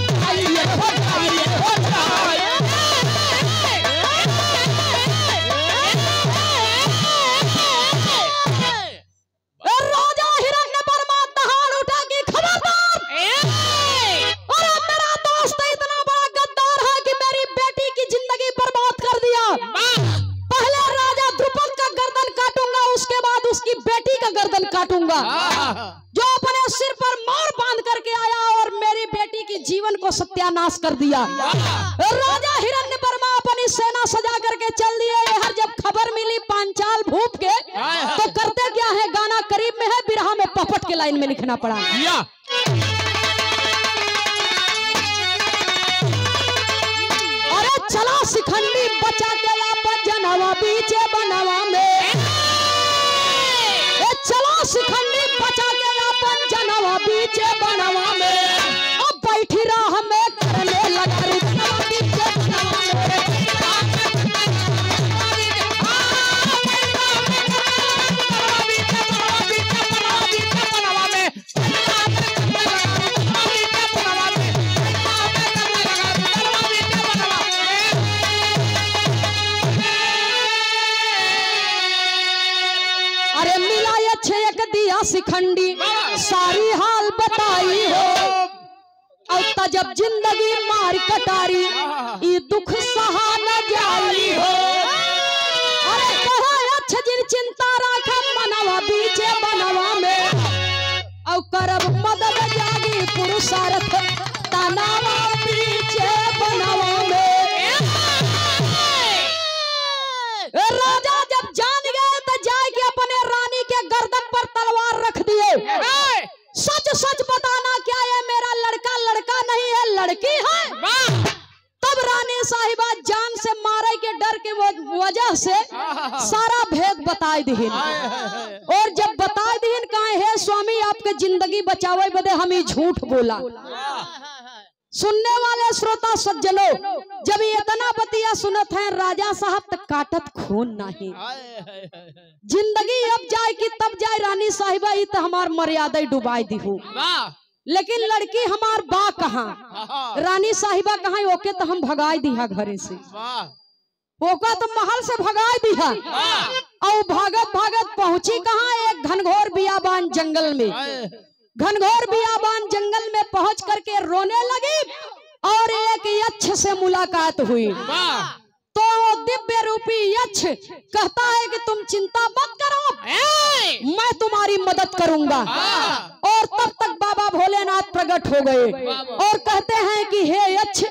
राजा हिरण्यवर्मा दहाड़ उठा की खबरदार अरे मेरा दोस्त इतना बड़ा गद्दार है कि मेरी बेटी की जिंदगी बर्बाद कर दिया। पहले राजा द्रुपद का गर्दन काटूंगा उसके बाद उसकी बेटी का गर्दन काटूंगा जो अपने सिर पर मोर बांध करके आया और मेरी बेटी की जीवन को सत्यानाश कर दिया। राजा हिरण्यवर्मा अपनी सेना सजा करके चल दिए। हर जब खबर मिली पांचाल भूप के तो करते क्या है गाना करीब में है बिरहा में पपट के लाइन में लिखना पड़ा। अरे चला शिखंडी बचा के अपन जनवा बीचे बनवा में चला शिखंडी बचा के अपन जनवा बीचे बनवा में अब बैठी राह में करने लगा रुकवा बीचे बनवा में अरे मिला ये छेक दिया शिखंडी सारी हाल बताई हो और तजब जिंदगी मार कटारी ये दुख सहा न जाई हो। अरे कहा अच्छा जिन चिंता राखा मनवा बीचे बनवा में और करब मदद जागी पुरुष पुरुषार्थ तनावा पीछे बनावा में। राजा जब जान गए तो जाके अपने रानी के गर्दन पर तलवार रख दिए। सच सच बताना क्या ये मेरा लड़का लड़का नहीं है लड़की है? तब रानी साहिबा जान से मारे के डर के वजह से सारा भेद बताई दीन। और जब बताई दीन कहे है स्वामी आपके जिंदगी बचावे बदे हम ही झूठ बोला। सुनने वाले श्रोता सज्जनों जब ये इतना बतिया सुनत हैं राजा साहब तक काटत खून नहीं। जिंदगी अब जाए कि तब जाए रानी साहिबा ये तो हमार मर्यादा डुबाई दी हूँ। लेकिन लड़की हमार बा कहाँ, रानी साहिबा कहाँ, ओके तो हम भगाई दिया घरे से, ओका तो महल से भगाई दिया। और भागत भागत पहुंची कहाँ, एक घनघोर बियाबान जंगल में। घनघोर बियाबान जंगल में पहुंच करके रोने लगी और एक यक्ष से मुलाकात हुई। तो दिव्य रूपी यक्ष कहता है कि तुम चिंता मत करो, मैं तुम्हारी मदद करूंगा। और तब तक बाबा भोलेनाथ प्रकट हो गए और कहते हैं कि हे यक्ष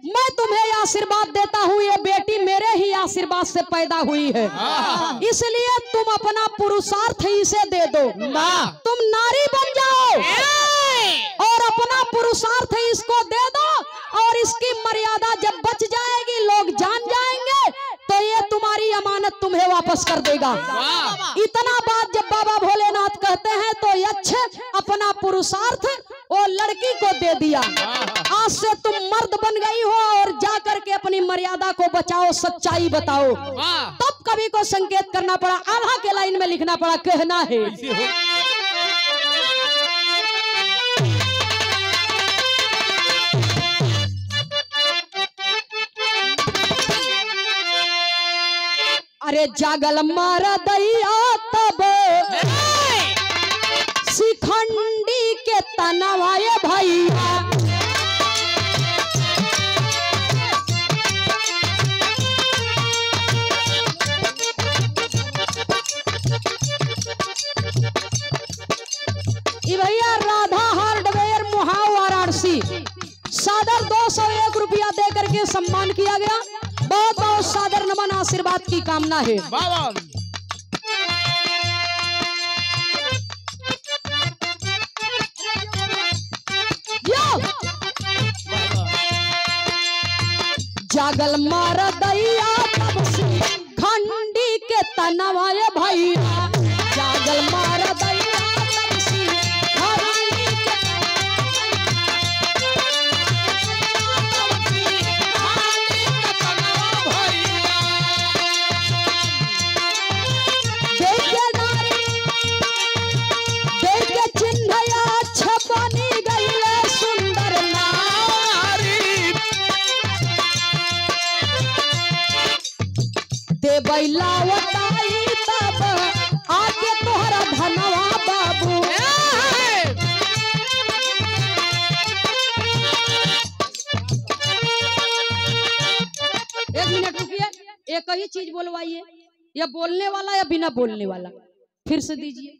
मैं तुम्हें आशीर्वाद देता हूँ, ये बेटी मेरे ही आशीर्वाद से पैदा हुई है, इसलिए तुम अपना पुरुषार्थ इसे दे दो, तुम नारी बन जाओ और अपना पुरुषार्थ इसको दे दो। और इसकी मर्यादा जब बच जाएगी लोग जान जाएंगे तो ये तुम्हारी अमानत तुम्हें वापस कर देगा। इतना बात जब बाबा भोलेनाथ कहते हैं तो यक्ष अपना पुरुषार्थ वो लड़की को दे दिया। आज से तुम मर्द बन गई हो और जा करके अपनी मर्यादा को बचाओ, सच्चाई बताओ। तब कवि को संकेत करना पड़ा, आधा के लाइन में लिखना पड़ा, कहना है अरे जागल मारा दैया तब शिखंडी के तनवाए भैया। भैया राधा हार्डवेयर मुहाव वाराणसी सादर 201 रुपया दे करके सम्मान किया गया। बहुत बहुत सादर नमन, आशीर्वाद की कामना है। जागल मारा दैया तब शिखंडी के तनवाए भैया, जागल मारा दैया तब शिखंडी के बैलावताई तब आके तोहरा धनवा बाबू। एक मिनट रुकिए, एक ही चीज बोलवाइए, या बोलने वाला या बिना बोलने वाला, फिर से दीजिए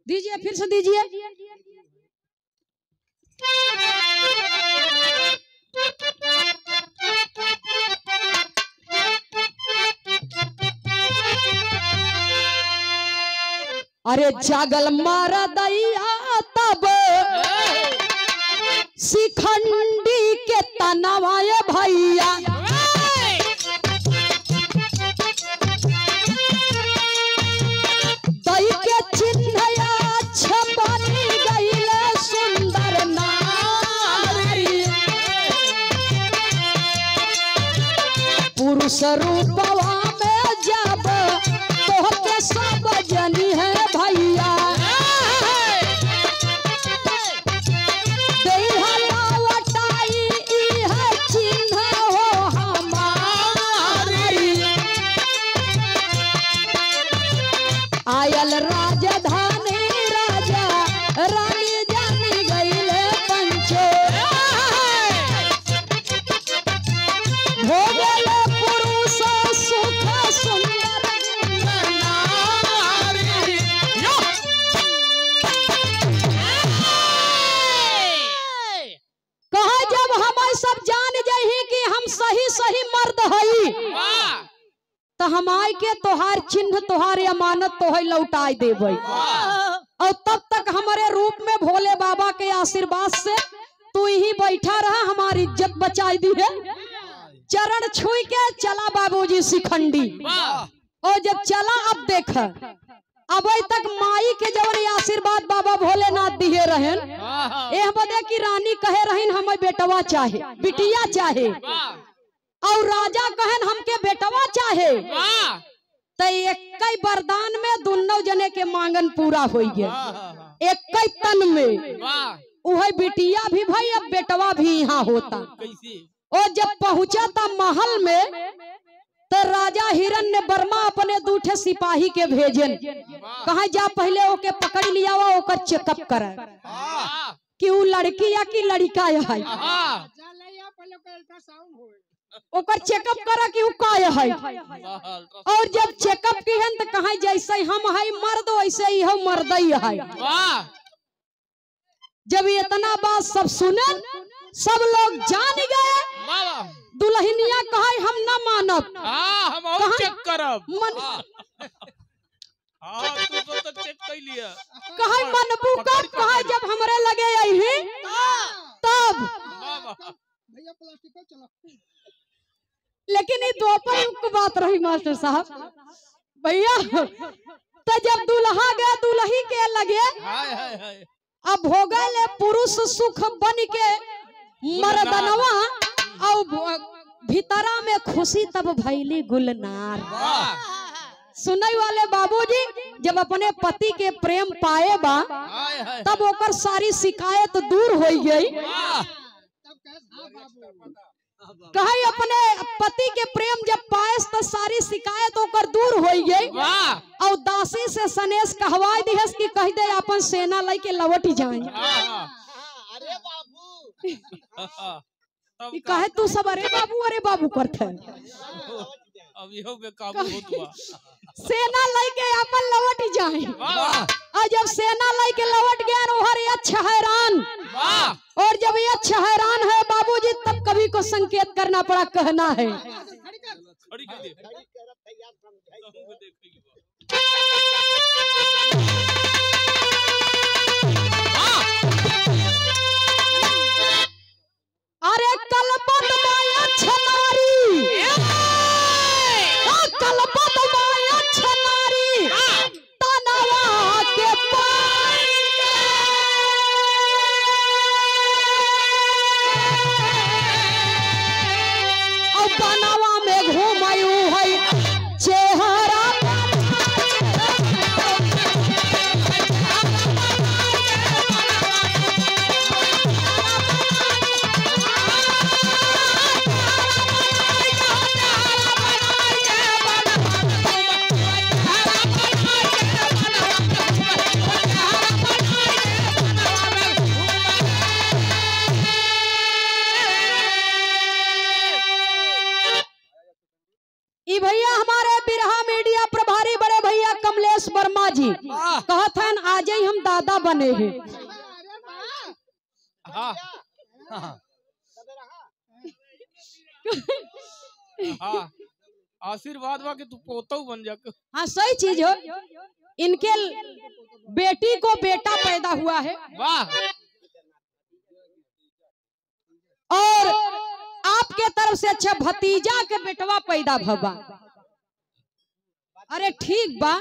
दीजिए फिर से दीजिए। अरे जागल मारा दैया तब शिखंडी के तनवाए भैया, दई के चिन्हया छपनी गईले सुंदर नारी, पुरुष रूपवा में जब तोहके सब जनी है भैया, देहा लावटाई इह चिन्ह हो हमारी, आयल राजधानी राजा रानी जानी गईले पंचो, हो गए पुरुष मर्द हई वाह तो हम आय के तोहार चिन्ह तोहार अमानत तोहे लौटाई देबै। और तब तक हमारे रूप में भोले बाबा के आशीर्वाद से तू यही बैठा रहा, हमारी इज्जत बचाई दी है। चरण छुई के चला बाबूजी शिखंडी। वाह और जब चला अब देख अभी तक माई के जवन आशीर्वाद बाबा भोलेनाथ दिए रहन, एह बदे की रानी कहे रहन हमें बेटवा चाहे बिटिया चाहे, और राजा कहन हमके बेटवा चाहे। तो एक वरदान में दोनों जने के मांगन पूरा हो गया एक तन में। वह बिटिया भी भाई अब बेटवा भी यहाँ होता। और जब पहुंचा था महल में तो राजा हिरण्य वर्मा अपने दूठे सिपाही के भेजन, कहा जा पहले ओके पकड़ लिया हुआ ओकर चेकअप करे कि वो लड़की या कि लड़का है, ओकर चेकअप करा कि वो का है। और जब चेकअप की है तो कहा जैसे हम है मर्द वैसे ही हम मर्द ही है। जब इतना बात सब सुने सब लोग जान गए। दुल्हनिया कहा हम न मानब, हम चेक करब कहा मनबू कब, कहा जब हमरे लगे यही तब। भैया प्लास्टिक को चलो। लेकिन ये दोपहर की बात रही मास्टर साहब भैया। तो जब दुल्हा गया दुल्ही के लगे अब हो गए पुरुष सुख बन के मर्दनवा, और भीतरा में खुशी तब भैली गुलनार। सुनई वाले बाबूजी जब अपने पति के प्रेम पाए बा तब ओकर सारी शिकायत दूर हो गई। कहे अपने पति के प्रेम जब पायस तो सारी शिकायत होकर दूर हो गई। और दासी से सनेश कहवाई दिहस कि कह दे अपन सेना लाई के लौट जाए। अरे बाबू कहे तू सब अरे बाबू करते अब यो बेकाबू होत सेना लाई के अपन लौट जाए। और जब सेना लाई के लौट गया ओहर अच्छा हैरान। और जब ये अच्छा हैरान है बाबूजी तब कवि को संकेत करना पड़ा, कहना है अरे कलपत माया छनारी, कलपत माया छनारी तनवा के पाई और बनवा में घूमयू है चेहरा। भैया हमारे बिरहा मीडिया प्रभारी बड़े भैया कमलेश वर्मा जी कहत हैं आज ही हम दादा बने हैं। आशीर्वाद बा कि तू पोतौ बन जा। हाँ सही चीज हो, इनके बेटी को बेटा पैदा हुआ है। वाह और आपके तरफ से अच्छा भतीजा के बेटवा पैदा भबा। अरे ठीक बा,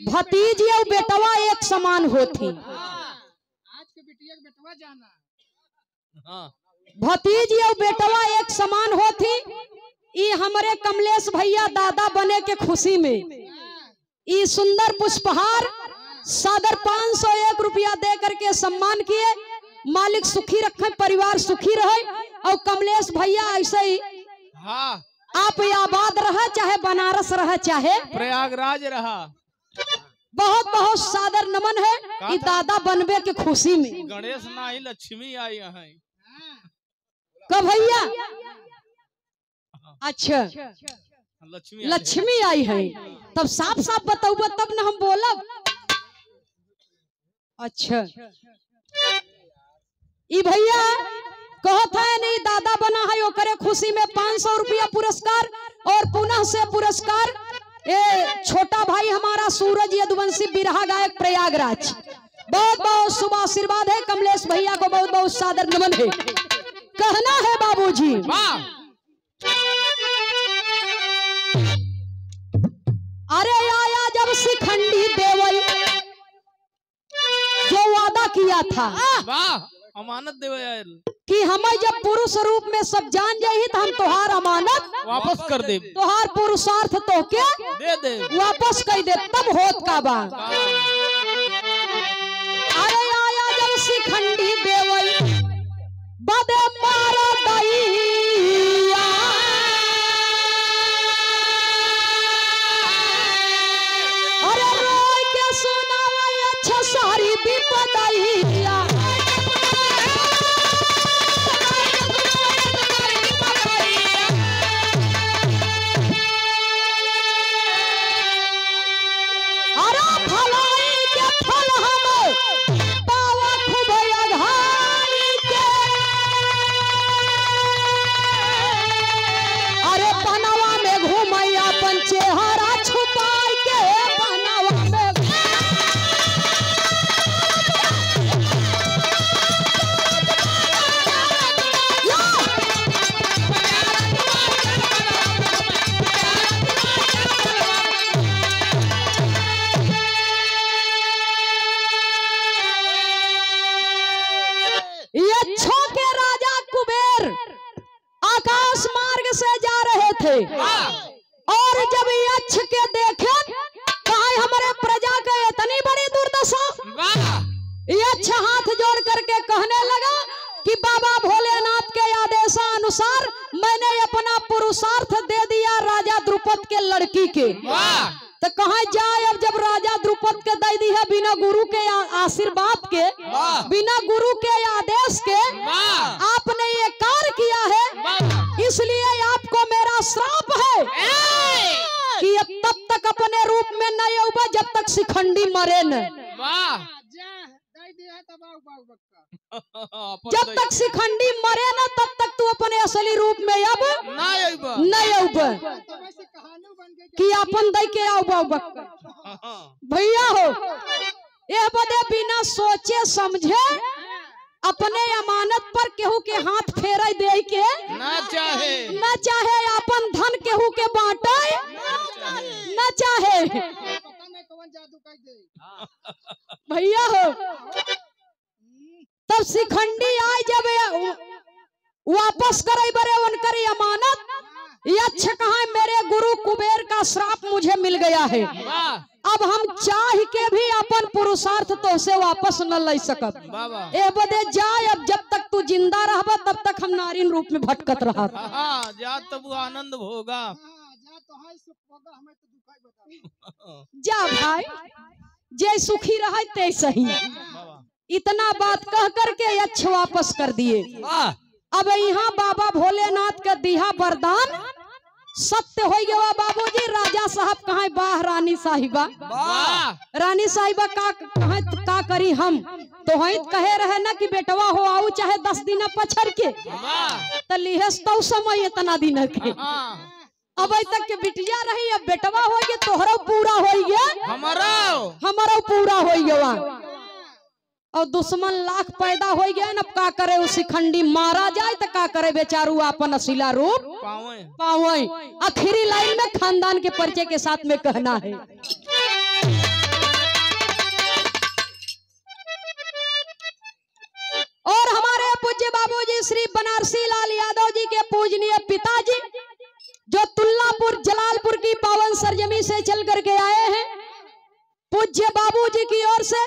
भतीजी और बेटवा एक समान होती। आज के बिटिया के बेटवा जाना भतीजी और बेटवा एक समान होती। ये हमारे कमलेश भैया दादा बने के खुशी में ये सुंदर पुष्पहार सादर 501 रुपया दे करके सम्मान किए। मालिक सुखी रखे, परिवार सुखी रहे। और कमलेश भैया ऐसे ही आप आबाद रहे, चाहे बनारस रहे चाहे प्रयागराज रहा। बहुत बहुत सादर नमन है कि दादा बनबे के खुशी में। गणेश नाही लक्ष्मी आई है कब भैया? अच्छा लक्ष्मी आई है, तब साफ साफ बताऊ तब ना हम बोलब। अच्छा ई भैया कहत है नहीं दादा बना है ओकरे खुशी में 500 रुपया पुरस्कार और पुनः से पुरस्कार ये छोटा भाई हमारा सूरज यदुवंशी बिरहा गायक प्रयागराज। बहुत बहुत शुभ आशीर्वाद है। कमलेश भैया को बहुत बहुत सादर नमन है। कहना है बाबूजी, अरे आया जब शिखंडी देवई जो वादा किया था अमानत देवे यार कि हमें जब पुरुष रूप में सब जान जाही तो हम तोहार अमानत वापस कर दे, तोहार पुरुषार्थ तो के दे वापस कर दे। तब होत का बा, अरे आया जब शिखंडी देवई बदे मारा दैया, अरे रोई के सुनावा अच्छा सारी विपदैया। चेहरा छुपाई के बनावा में यक्षों के राजा कुबेर आकाश मार्ग से जा रहे थे और जब यक्ष के देखे कहा हमारे प्रजा के इतनी बड़ी दुर्दशा, यक्ष हाथ जोड़ करके कहने लगा कि बाबा भोलेनाथ के आदेशानुसार मैंने अपना पुरुषार्थ दे दिया राजा द्रुपद के लड़की के। तो कहा जाए अब जब राजा द्रुपद के दे दी है बिना गुरु के आशीर्वाद के, बिना गुरु के आदेश के आपने ये कार्य किया है, इसलिए आपको मेरा श्राप है कि अब तब तक अपने रूप में न उबा जब तक शिखंडी मरे न। जब तक शिखंडी मरे न तब तक तू अपने असली रूप में अब न उबा कि अपन दई के आओ भैया हो। यह बदे बिना सोचे समझे अपने अमानत पर केहू के हाथ फेर दे के न चाहे अपन धन केहू के बांटे न चाहे भैया हो। तब शिखंडी आए जब वापस करे बरे उनकर अमानत, यक्ष कहा मेरे गुरु कुबेर का श्राप मुझे मिल गया है, अब हम चाह के भी अपन पुरुषार्थ तो से वापस न ले सकब। ए बदे जाए अब जब तक तू जिंदा रहबा तब तक हम नारीन रूप में भटकत रहा जा तब आनंद होगा। जा भाई जे सुखी रहे ते सही। इतना बात कह करके यक्ष वापस कर दिए। अब यहाँ बाबा भोलेनाथ का दिया वरदान सत्य हो गया बाबूजी। राजा साहब कहा बाह रानी साहिबा, रानी साहिबा का करी हम तो कहे रहे ना कि बेटवा हो आओ चाहे 10 दिन पछड़ के तो लिहेस तो समय इतना दिन के। अब तक के बिटिया रही अब बेटवा हो गया तोहरा पूरा हो गया हमारा पूरा हो गया। और दुश्मन लाख पैदा हो गया न का करे उस शिखंडी मारा जाए तो का करे बेचारू अपन असीला रूप पावे। आखिरी लाइन में खानदान के परिचय के साथ में कहना है, और हमारे पूज्य बाबूजी श्री बनारसी लाल यादव जी के पूजनीय पिताजी जो तुल्लापुर जलालपुर की पावन सरजमी से चल करके आए हैं, पूज्य बाबूजी की ओर से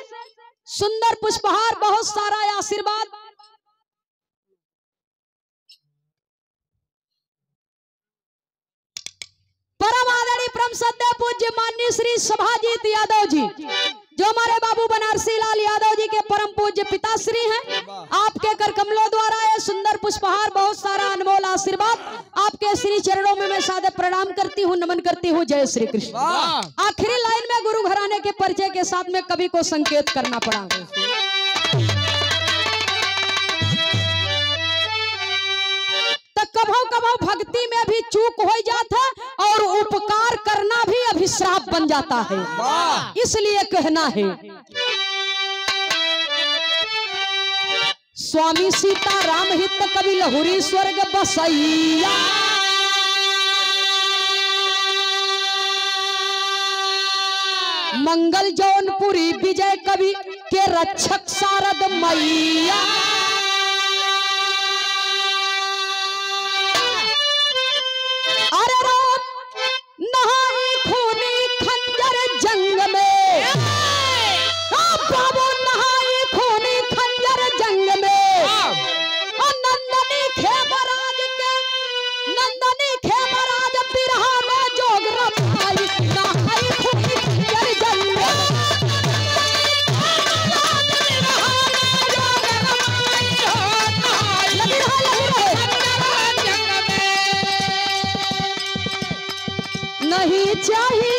सुंदर पुष्पहार बहुत सारा आशीर्वाद। परम आदरणीय परम सत्य पूज्य माननीय श्री सभाजीत यादव जी जो हमारे बाबू बनारसी लाल यादव जी के परम पूज्य पिताश्री हैं, आपके कर कमलों द्वारा ये सुंदर पुष्पहार बहुत सारा अनमोल आशीर्वाद आपके श्री चरणों में मैं सादर प्रणाम करती हूँ, नमन करती हूँ। जय श्री कृष्ण। आखिरी लाइन में गुरु घराने के परिचय के साथ में कवि को संकेत करना पड़ा। चूक हो जाता और उपकार करना भी अभिश्राप बन जाता है। इसलिए कहना है स्वामी सीताराम हित कवि लहुरी स्वर्ग बसैया। मंगल जौनपुरी विजय कवि के रक्षक शारद मैया। अरे राम नहाई खूनी खंजर जंग में, बाबू नहाई खूनी खंजर जंग में। नंदनी खेमराज के नंदनी खेमराज बिरहा में जोग रमाई, नहाई खूनी खंजर जंग में। नहीं चाहिए